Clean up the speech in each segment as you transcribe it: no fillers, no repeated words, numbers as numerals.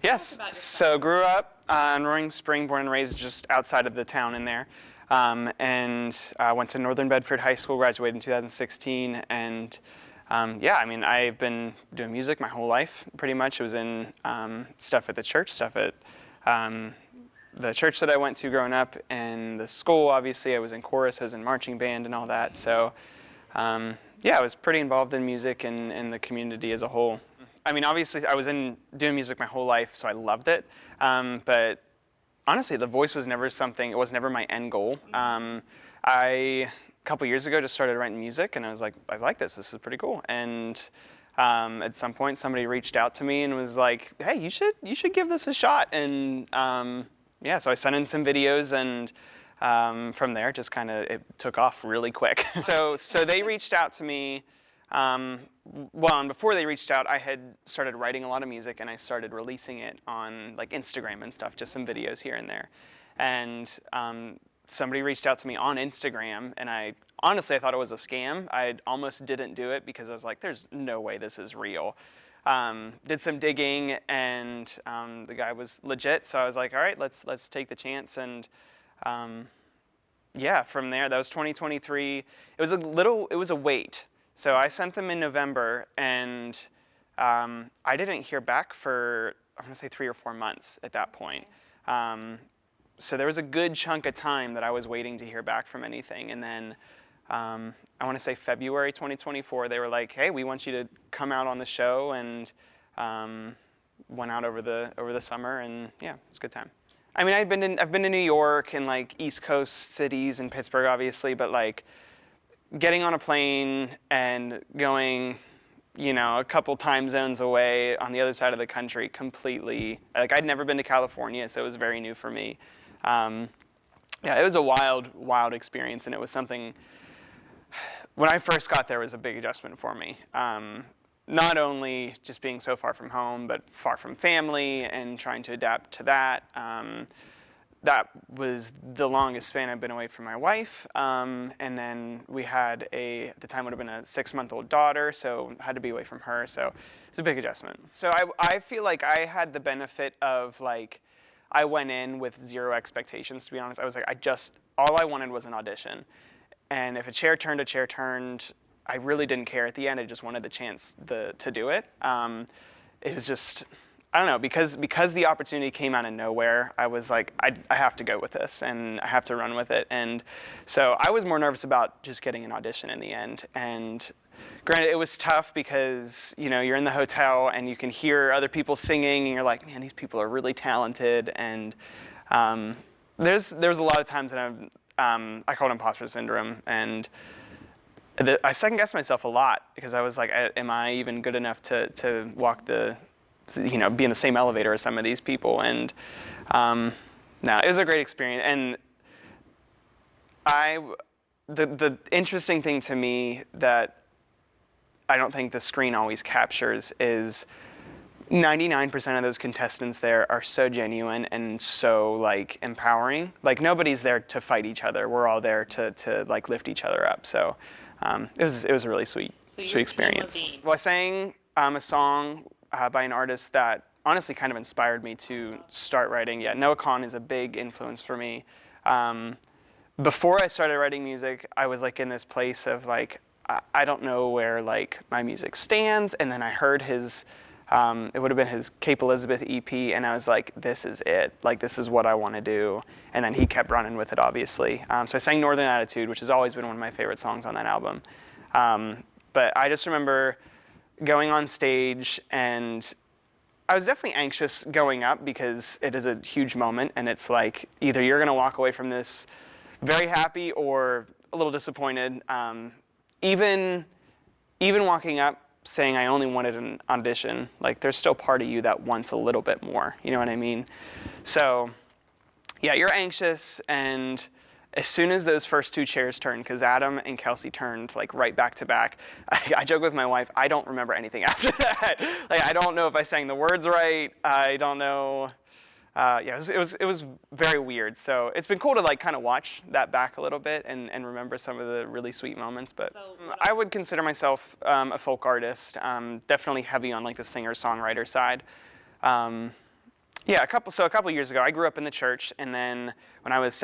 Yes, so grew up in Roaring Spring, born and raised just outside of the town in there. And went to Northern Bedford High School, graduated in 2016, and yeah, I mean, I've been doing music my whole life, pretty much. It was in stuff at the church, stuff at the church that I went to growing up, and the school, obviously. I was in chorus, I was in marching band and all that, so yeah, I was pretty involved in music and the community as a whole. I mean, obviously, I was doing music my whole life, so I loved it, but honestly, the voice was never something, it was never my end goal. A couple years ago, just started writing music, and I was like, I like this is pretty cool. And at some point, somebody reached out to me and was like, hey, you should give this a shot. And yeah, so I sent in some videos, and from there, just kind of, it took off really quick. So they reached out to me. Well, and before they reached out, I had started writing a lot of music, and I started releasing it on like Instagram and stuff, just some videos here and there. And somebody reached out to me on Instagram, and I thought it was a scam. I almost didn't do it because I was like, there's no way this is real. Did some digging, and the guy was legit, so I was like, all right, let's take the chance. And yeah, from there, that was 2023. It was a wait. So I sent them in November, and I didn't hear back for, I'm gonna say 3 or 4 months at that point. So there was a good chunk of time that I was waiting to hear back from anything. And then I wanna say February 2024, they were like, hey, we want you to come out on the show, and went out over the summer, and yeah, it was a good time. I mean, I've been to New York and like East Coast cities and Pittsburgh, obviously, but like, getting on a plane and going, you know, a couple time zones away on the other side of the country completely, like I'd never been to California, so it was very new for me. Yeah, it was a wild experience, and it was something, when I first got there, it was a big adjustment for me. Not only just being so far from home, but far from family and trying to adapt to that. That was the longest span I've been away from my wife. And then we had at the time would have been a 6-month-old daughter, so I had to be away from her. So it's a big adjustment. So I feel like I had the benefit of like, I went in with 0 expectations, to be honest. I was like, all I wanted was an audition. And if a chair turned, I really didn't care at the end. I just wanted the chance to do it. It was just, I don't know, because the opportunity came out of nowhere, I was like, I have to go with this, and I have to run with it. And so I was more nervous about just getting an audition in the end. And granted, it was tough because, you know, you're in the hotel and you can hear other people singing, and you're like, man, these people are really talented. And there's a lot of times that I call it imposter syndrome, and I second-guessed myself a lot because I was like, am I even good enough to walk you know, be in the same elevator as some of these people? And no, it was a great experience. And the interesting thing to me that I don't think the screen always captures is 99% of those contestants there are so genuine and so like empowering. Like nobody's there to fight each other. We're all there to like lift each other up. So it was a really sweet experience. Well, I sang a song by an artist that honestly kind of inspired me to start writing. Yeah, Noah Kahan is a big influence for me. Before I started writing music, I was like in this place of like, I don't know where like my music stands. And then I heard his, it would have been his Cape Elizabeth EP, and I was like, this is it. Like, this is what I want to do. And then he kept running with it, obviously. So I sang Northern Attitude, which has always been one of my favorite songs on that album. But I just remember going on stage, and I was definitely anxious going up because it is a huge moment, and it's like either you're going to walk away from this very happy or a little disappointed. Even walking up saying I only wanted an audition, like there's still part of you that wants a little bit more, you know what I mean? So yeah, you're anxious, and as soon as those first 2 chairs turned, because Adam and Kelsey turned like right back to back, I joke with my wife, I don't remember anything after that. Like I don't know if I sang the words right. I don't know. Yeah, it was very weird. So it's been cool to like kind of watch that back a little bit and remember some of the really sweet moments. But I would consider myself a folk artist. Definitely heavy on like the singer-songwriter side. Yeah, a couple years ago, I grew up in the church, and then when I was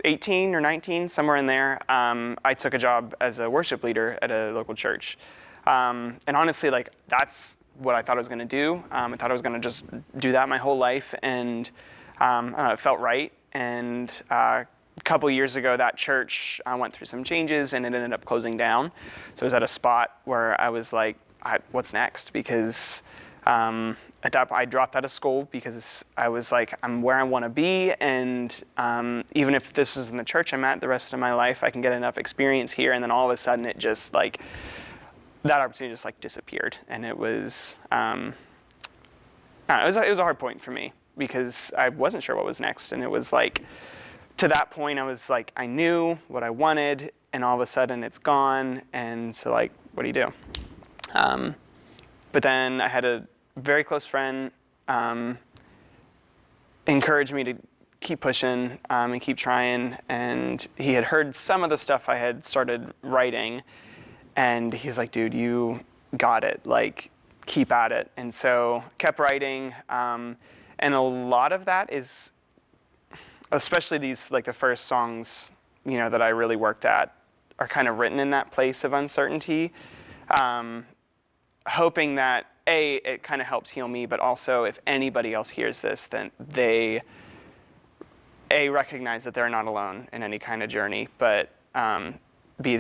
18 or 19, somewhere in there, I took a job as a worship leader at a local church. And honestly, like, that's what I thought I was going to do. I thought I was going to just do that my whole life, and I don't know, it felt right. And a couple years ago, that church went through some changes, and it ended up closing down. So I was at a spot where I was like, what's next? Because at that point, I dropped out of school because I was like, I'm where I want to be, and even if this isn't the church I'm at the rest of my life, I can get enough experience here. And then all of a sudden, it just like, that opportunity just like disappeared, and it was it was a hard point for me because I wasn't sure what was next, and it was like, to that point, I was like, I knew what I wanted, and all of a sudden it's gone, and so like, what do you do? But then I had a very close friend encouraged me to keep pushing and keep trying, and he had heard some of the stuff I had started writing, and he was like, dude, you got it, like, keep at it. And so kept writing, and a lot of that is, especially these, like the first songs, you know, that I really worked at, are kind of written in that place of uncertainty, hoping that it kind of helps heal me, but also if anybody else hears this, then they recognize that they're not alone in any kind of journey, but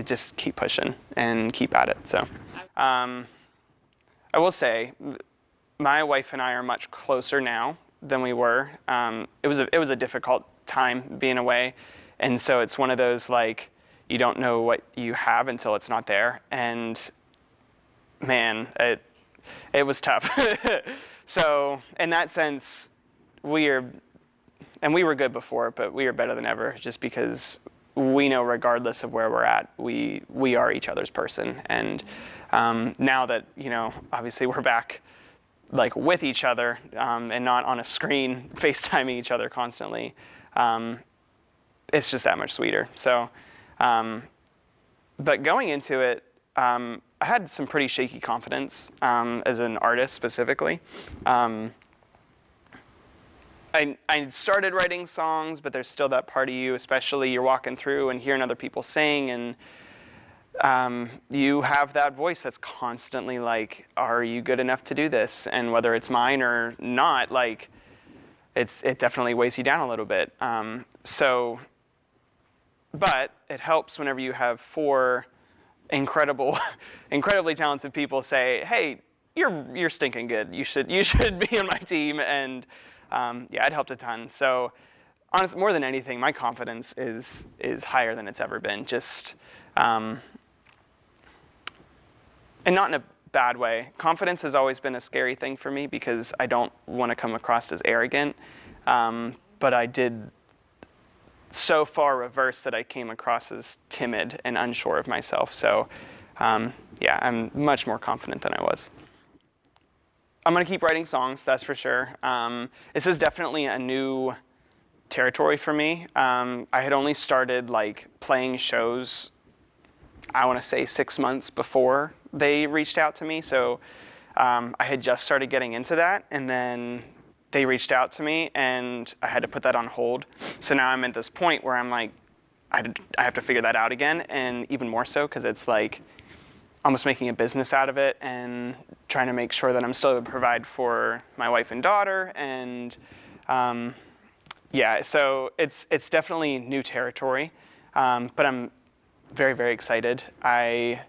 just keep pushing and keep at it. So I will say, my wife and I are much closer now than we were. It was a difficult time being away, and so it's one of those, like, you don't know what you have until it's not there, and man, it was tough. So in that sense, we were good before, but we are better than ever, just because we know, regardless of where we're at, we are each other's person. And now that, you know, obviously we're back, like, with each other, and not on a screen FaceTiming each other constantly, it's just that much sweeter. So, but going into it, I had some pretty shaky confidence as an artist specifically. I started writing songs, but there's still that part of you, especially you're walking through and hearing other people sing, and you have that voice that's constantly like, are you good enough to do this? And whether it's mine or not, like, it definitely weighs you down a little bit. But it helps whenever you have four incredibly talented people say, hey, you're stinking good. You should be on my team. And yeah, it helped a ton. So honestly, more than anything, my confidence is higher than it's ever been. Just, and not in a bad way. Confidence has always been a scary thing for me because I don't want to come across as arrogant. But I did so far reverse that I came across as timid and unsure of myself. So yeah, I'm much more confident than I was. I'm going to keep writing songs, that's for sure. This is definitely a new territory for me. I had only started, like, playing shows, I want to say 6 months before they reached out to me. So I had just started getting into that, and then they reached out to me, and I had to put that on hold. So now I'm at this point where I'm like, I have to figure that out again, and even more so because it's like almost making a business out of it and trying to make sure that I'm still able to provide for my wife and daughter. And yeah, so it's definitely new territory, but I'm very, very excited. I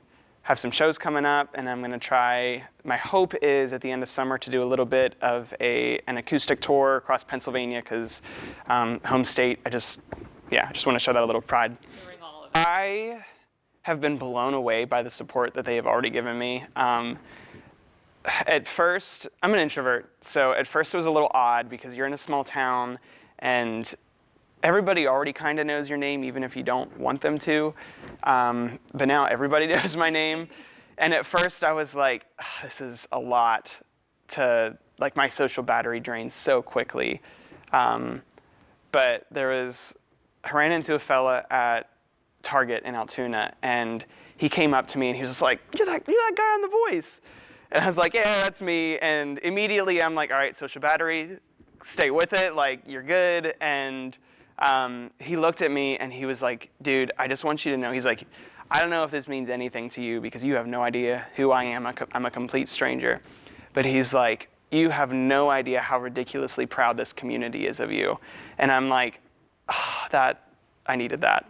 have some shows coming up, and I'm going to try, my hope is at the end of summer to do a little bit of an acoustic tour across Pennsylvania, because home state, I just want to show that a little pride. I have been blown away by the support that they have already given me. At first, I'm an introvert, so at first it was a little odd because you're in a small town and everybody already kind of knows your name, even if you don't want them to. But now everybody knows my name. And at first I was like, this is a lot to, like, my social battery drains so quickly. But I ran into a fella at Target in Altoona, and he came up to me and he was just like, you're that guy on The Voice. And I was like, yeah, that's me. And immediately I'm like, all right, social battery, stay with it. Like, you're good. And he looked at me and he was like, dude, I just want you to know. He's like, I don't know if this means anything to you because you have no idea who I am. I'm a complete stranger. But he's like, you have no idea how ridiculously proud this community is of you. And I'm like, oh, I needed that.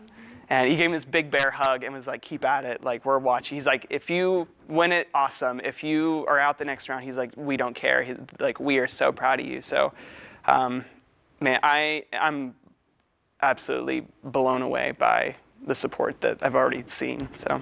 And he gave me this big bear hug and was like, keep at it. Like, we're watching. He's like, if you win it, awesome. If you are out the next round, he's like, we don't care. Like, we are so proud of you. So, man, I'm absolutely blown away by the support that I've already seen. So.